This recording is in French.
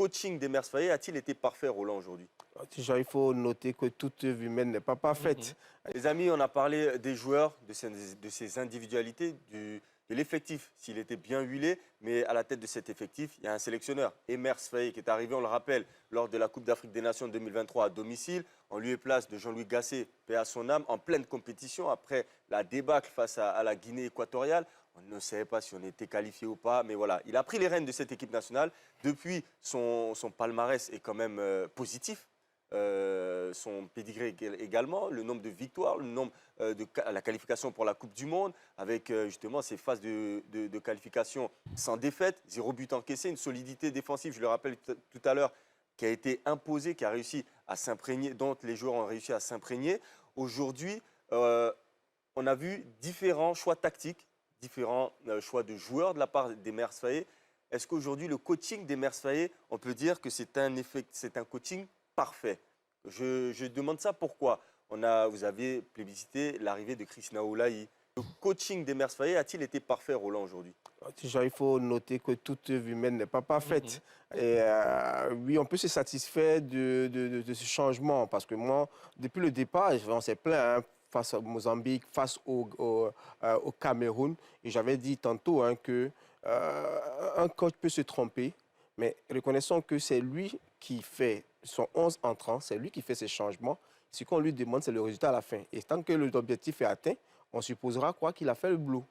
coaching d'Emerse Faé a-t-il été parfait, Roland, aujourd'hui? Déjà, il faut noter que toute œuvre humaine n'est pas parfaite. Les amis, on a parlé des joueurs, de ses individualités, de l'effectif, s'il était bien huilé, mais à la tête de cet effectif, il y a un sélectionneur, Emerse Faé, qui est arrivé, on le rappelle, lors de la Coupe d'Afrique des Nations 2023 à domicile, en lieu et place de Jean-Louis Gasset, paix à son âme, en pleine compétition, après la débâcle face à la Guinée équatoriale. On ne savait pas si on était qualifié ou pas, mais voilà, il a pris les rênes de cette équipe nationale. Depuis, son palmarès est quand même positif. Son pédigré également, le nombre de victoires, le nombre la qualification pour la Coupe du Monde, avec justement ces phases de qualification sans défaite, 0 but encaissé, une solidité défensive, je le rappelle tout à l'heure, qui a été imposée, qui a réussi à s'imprégner, dont les joueurs ont réussi à s'imprégner. Aujourd'hui, on a vu différents choix tactiques, différents choix de joueurs de la part d'Emerse Faé. Est-ce qu'aujourd'hui, le coaching d'Emerse Faé, on peut dire que c'est un coaching parfait? Je demande ça pourquoi vous avez plébiscité l'arrivée de Chris Naoulaï. Le coaching d'Emerse Faé a-t-il été parfait, Roland, aujourd'hui? Déjà, il faut noter que toute œuvre humaine n'est pas parfaite. Et oui, on peut se satisfaire de ce changement parce que moi, depuis le départ, on s'est plaint face au Mozambique, face au Cameroun. Et j'avais dit tantôt que un coach peut se tromper, mais reconnaissons que c'est lui qui fait son 11 entrant, c'est lui qui fait ses changements. Ce qu'on lui demande, c'est le résultat à la fin. Et tant que l'objectif est atteint, on supposera quoi qu'il a fait le boulot.